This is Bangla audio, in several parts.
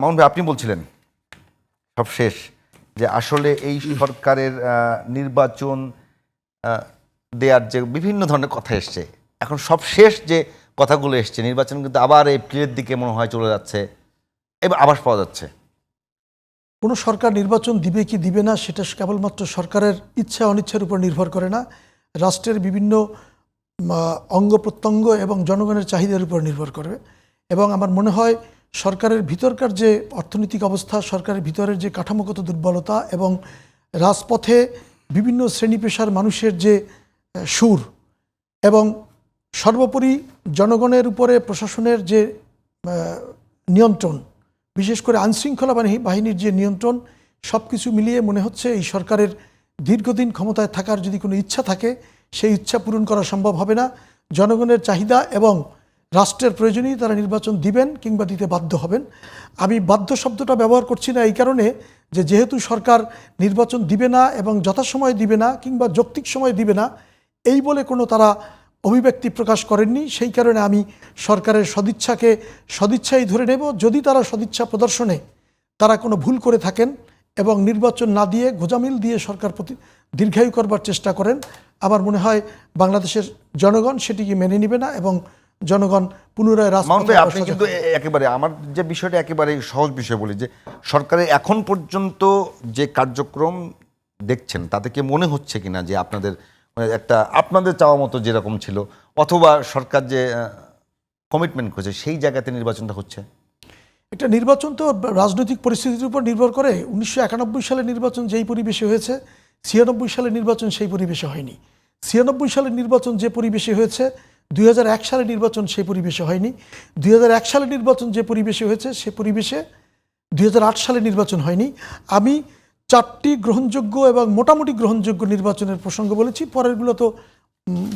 মামুন ভাই, আপনি বলছিলেন সব শেষ যে আসলে এই সরকারের নির্বাচন দেওয়ার যে বিভিন্ন ধরনের কথা এসছে, এখন সব শেষ যে কথাগুলো এসছে, নির্বাচন কিন্তু আবার এপ্রিলের দিকে মনে হয় চলে যাচ্ছে, এবার আভাস পাওয়া যাচ্ছে। কোনো সরকার নির্বাচন দিবে কি দিবে না সেটা কেবলমাত্র সরকারের ইচ্ছা অনিচ্ছার উপর নির্ভর করে না, রাষ্ট্রের বিভিন্ন অঙ্গ প্রত্যঙ্গ এবং জনগণের চাহিদার উপর নির্ভর করবে। এবং আমার মনে হয় সরকারের ভিতরকার যে অর্থনৈতিক অবস্থা, সরকারের ভিতরের যে কাঠামোগত দুর্বলতা এবং রাজপথে বিভিন্ন শ্রেণী পেশার মানুষের যে সুর এবং সর্বোপরি জনগণের উপরে প্রশাসনের যে নিয়ন্ত্রণ, বিশেষ করে আইনশৃঙ্খলা বাহিনীর যে নিয়ন্ত্রণ, সব কিছু মিলিয়ে মনে হচ্ছে এই সরকারের দীর্ঘদিন ক্ষমতায় থাকার যদি কোনো ইচ্ছা থাকে সেই ইচ্ছা পূরণ করা সম্ভব হবে না। জনগণের চাহিদা এবং রাষ্ট্রের প্রয়োজনেই তারা নির্বাচন দিবেন কিংবা দিতে বাধ্য হবেন। আমি বাধ্য শব্দটা ব্যবহার করছি না এই কারণে যে যেহেতু সরকার নির্বাচন দিবে না এবং যথাসময়ে দিবে না কিংবা যৌক্তিক সময় দিবে না এই বলে কোনো তারা অভিব্যক্তি প্রকাশ করেননি, সেই কারণে আমি সরকারের সদিচ্ছাকে সদিচ্ছাই ধরে নেব। যদি তারা সদিচ্ছা প্রদর্শনে তারা কোনো ভুল করে থাকেন এবং নির্বাচন না দিয়ে গোজামিল দিয়ে সরকার প্রতি দীর্ঘায়ু করবার চেষ্টা করেন, আমার মনে হয় বাংলাদেশের জনগণ সেটিকে মেনে নেবে না এবং জনগণ পুনরায় রাজপথে। আপনি কিন্তু একেবারে আমার যে বিষয়টা একেবারে সহজ বিষয় বলি যে সরকারের এখন পর্যন্ত যে কার্যক্রম দেখছেন তাতে কি মনে হচ্ছে কিনা যে আপনাদের একটা আপনাদের চাওয়া মতো যেরকম ছিল অথবা সরকার যে কমিটমেন্ট করেছে সেই জায়গাতে নির্বাচনটা হচ্ছে? একটা নির্বাচন তো রাজনৈতিক পরিস্থিতির উপর নির্ভর করে। 1991 সালের নির্বাচন যেই পরিবেশে হয়েছে, 96 সালের নির্বাচন সেই পরিবেশে হয়নি। 96 সালের নির্বাচন যে পরিবেশে হয়েছে, 2001 সালের নির্বাচন সেই পরিবেশে হয়নি। 2001 সালের নির্বাচন যে পরিবেশে হয়েছে সে পরিবেশে 2008 সালের নির্বাচন হয়নি। আমি 4টি গ্রহণযোগ্য এবং মোটামুটি গ্রহণযোগ্য নির্বাচনের প্রসঙ্গ বলেছি, পরেরগুলো তো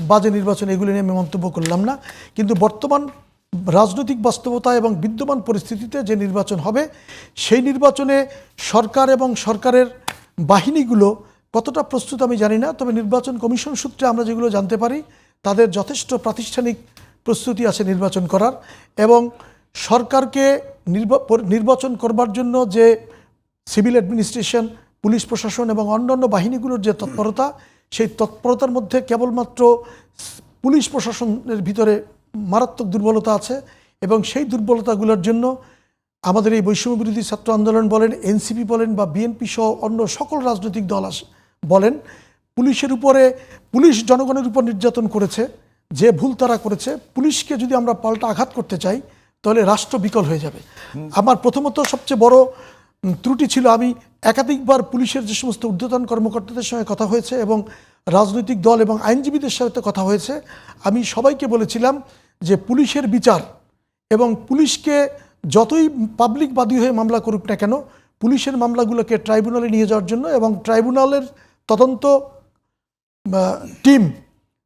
বাজে নির্বাচন, এগুলো নিয়ে আমি মন্তব্য করলাম না। কিন্তু বর্তমান রাজনৈতিক বাস্তবতা এবং বিদ্যমান পরিস্থিতিতে যে নির্বাচন হবে সেই নির্বাচনে সরকার এবং সরকারের বাহিনীগুলো কতটা প্রস্তুত আমি জানি না, তবে নির্বাচন কমিশন সূত্রে আমরা যেগুলো জানতে পারি তাদের যথেষ্ট প্রাতিষ্ঠানিক প্রস্তুতি আছে নির্বাচন করার। এবং সরকারকে নির্বাচন করবার জন্য যে সিভিল অ্যাডমিনিস্ট্রেশন, পুলিশ প্রশাসন এবং অন্যান্য বাহিনীগুলোর যে তৎপরতা, সেই তৎপরতার মধ্যে কেবলমাত্র পুলিশ প্রশাসনের ভিতরে মারাত্মক দুর্বলতা আছে এবং সেই দুর্বলতাগুলোর জন্য আমাদের এই বৈষম্য বিরোধী ছাত্র আন্দোলন বলেন, এনসিপি বলেন বা বিএনপি সহ অন্য সকল রাজনৈতিক দল বলেন, পুলিশের উপরে পুলিশ জনগণের উপর নির্যাতন করেছে, যে ভুল তারা করেছে। পুলিশকে যদি আমরা পাল্টা আঘাত করতে চাই তাহলে রাষ্ট্র বিকল হয়ে যাবে। আমার প্রথমত সবচেয়ে বড় ত্রুটি ছিল, আমি একাধিকবার পুলিশের যে সমস্ত ঊর্ধ্বতন কর্মকর্তাদের সঙ্গে কথা হয়েছে এবং রাজনৈতিক দল এবং আইনজীবীদের সাথে কথা হয়েছে, আমি সবাইকে বলেছিলাম যে পুলিশের বিচার এবং পুলিশকে যতই পাবলিক বাদী হয়ে মামলা করুক না কেন, পুলিশের মামলাগুলোকে ট্রাইব্যুনালে নিয়ে যাওয়ার জন্য এবং ট্রাইব্যুনালের তদন্ত টিম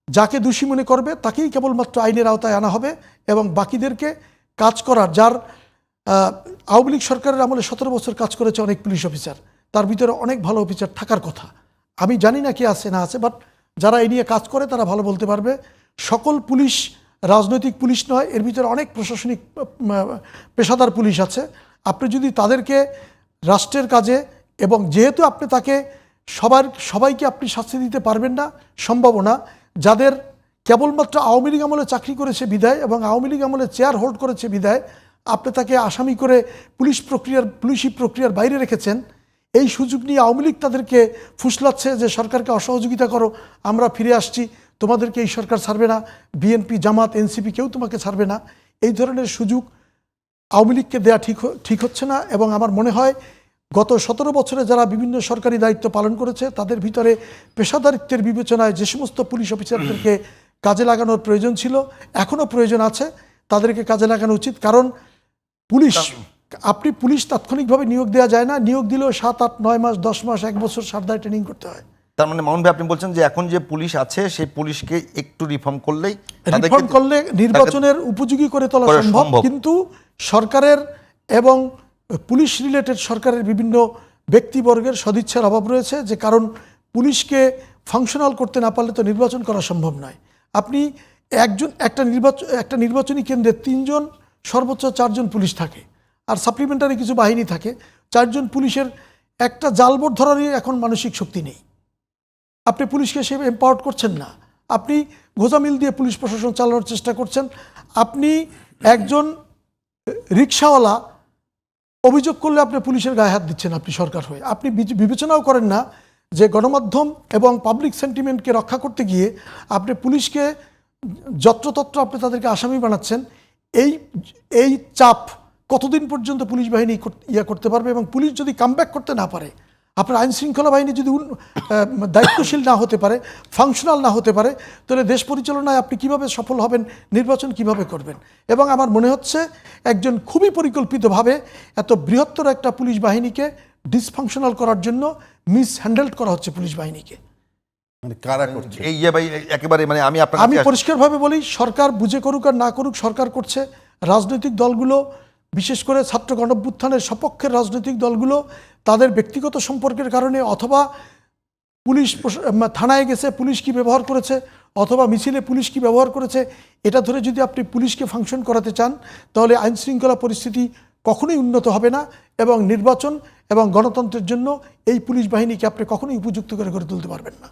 যাকে দোষী মনে করবে তাকেই কেবলমাত্র আইনের আওতায় আনা হবে এবং বাকিদেরকে কাজ করার, যার আওয়ামী লীগ সরকারের আমলে 17 বছর কাজ করেছে অনেক পুলিশ অফিসার, তার ভিতরে অনেক ভালো অফিসার থাকার কথা। আমি জানি না কি আছে না আছে, বাট যারা এই নিয়ে কাজ করে তারা ভালো বলতে পারবে। সকল পুলিশ রাজনৈতিক পুলিশ নয়, এর ভিতরে অনেক প্রশাসনিক পেশাদার পুলিশ আছে। আপনি যদি তাদেরকে রাষ্ট্রের কাজে, এবং যেহেতু আপনি তাকে সবাইকে আপনি শাস্তি দিতে পারবেন না, সম্ভাবনা যাদের কেবলমাত্র আওয়ামী লীগ আমলে চাকরি করেছে বিদায় এবং আওয়ামী লীগ আমলে চেয়ার হোল্ড করেছে বিদায় আপনি তাকে আসামি করে পুলিশি প্রক্রিয়ার বাইরে রেখেছেন। এই সুযোগ নিয়ে আওয়ামী লীগ তাদেরকে ফুসলাচ্ছে যে সরকারকে অসহযোগিতা করো, আমরা ফিরে আসছি, তোমাদেরকে এই সরকার ছাড়বে না, বিএনপি, জামাত, এনসিপি কেউ তোমাকে ছাড়বে না। এই ধরনের সুযোগ আওয়ামী লীগকে দেওয়া ঠিক হচ্ছে না। এবং আমার মনে হয় গত 17 বছরে যারা বিভিন্ন সরকারি দায়িত্ব পালন করেছে তাদের ভিতরে পেশাদারিত্বের বিবেচনায় যে সমস্ত পুলিশ অফিসারদেরকে কাজে লাগানোর প্রয়োজন ছিল, এখনও প্রয়োজন আছে, তাদেরকে কাজে লাগানো উচিত। কারণ পুলিশ তাৎক্ষণিকভাবে নিয়োগ দেওয়া যায় না, নিয়োগ দিলেও 7, 8, 9 মাস, 10 মাস, 1 বছর সারদায় ট্রেনিং করতে হয়। তার মানে মামুন ভাই, আপনি বলছেন যে এখন যে পুলিশ আছে সেই পুলিশকে একটু রিফর্ম করলে নির্বাচনের উপযোগী করে তোলা সম্ভব। কিন্তু সরকারের এবং পুলিশ রিলেটেড সরকারের বিভিন্ন ব্যক্তিবর্গের সদিচ্ছার অভাব রয়েছে, যে কারণ পুলিশকে ফাংশনাল করতে না পারলে তো নির্বাচন করা সম্ভব নয়। আপনি একটা নির্বাচনী কেন্দ্রে 3 জন সর্বোচ্চ 4 জন পুলিশ থাকে, আর সাপ্লিমেন্টারি কিছু বাহিনী থাকে, 4 জন পুলিশের একটা জালবোট ধরারই এখন মানসিক শক্তি নেই। আপনি পুলিশকে সে এম্পাওয়ার্ড করছেন না, আপনি গোজামিল দিয়ে পুলিশ প্রশাসন চালানোর চেষ্টা করছেন। আপনি একজন রিকশাওয়ালা অভিযোগ করলে আপনি পুলিশের গায়ে হাত দিচ্ছেন, আপনি সরকার হয়ে। আপনি বিবেচনাও করেন না যে গণমাধ্যম এবং পাবলিক সেন্টিমেন্টকে রক্ষা করতে গিয়ে আপনি পুলিশকে যত্রতত্র আপনি তাদেরকে আসামি বানাচ্ছেন। এই এই চাপ কতদিন পর্যন্ত পুলিশ বাহিনী করতে পারবে? এবং পুলিশ যদি কামব্যাক করতে না পারে, আপনার আইন শৃঙ্খলা বাহিনী যদি দায়িত্বশীল না হতে পারে, ফাংশনাল না হতে পারে, তাহলে দেশ পরিচালনায় আপনি কিভাবে সফল হবেন, নির্বাচন কিভাবে করবেন? এবং আমার মনে হচ্ছে একজন খুবই পরিকল্পিতভাবে এত বৃহত্তর একটা পুলিশ বাহিনীকে ডিসফাংশনাল করার জন্য মিসহ্যান্ডেলড করা হচ্ছে পুলিশ বাহিনীকে। মানে কারা করছে? এই ভাই একেবারে মানে আমি আপনার আমি পরিষ্কারভাবে বলি, সরকার বুঝে করুক আর না করুক, সরকার করছে। রাজনৈতিক দলগুলো, বিশেষ করে ছাত্র গণঅভ্যুত্থানের সপক্ষের রাজনৈতিক দলগুলো, তাদের ব্যক্তিগত সম্পর্কের কারণে অথবা পুলিশ থানায় গেছে পুলিশ কি ব্যবহার করেছে, অথবা মিছিলে পুলিশ কি ব্যবহার করেছে, এটা ধরে যদি আপনি পুলিশকে ফাংশন করাতে চান, তাহলে আইন শৃঙ্খলা পরিস্থিতি কখনোই উন্নত হবে না এবং নির্বাচন এবং গণতন্ত্রের জন্য এই পুলিশ বাহিনীকে আপনি কখনোই উপযুক্ত করে গড়ে তুলতে পারবেন না।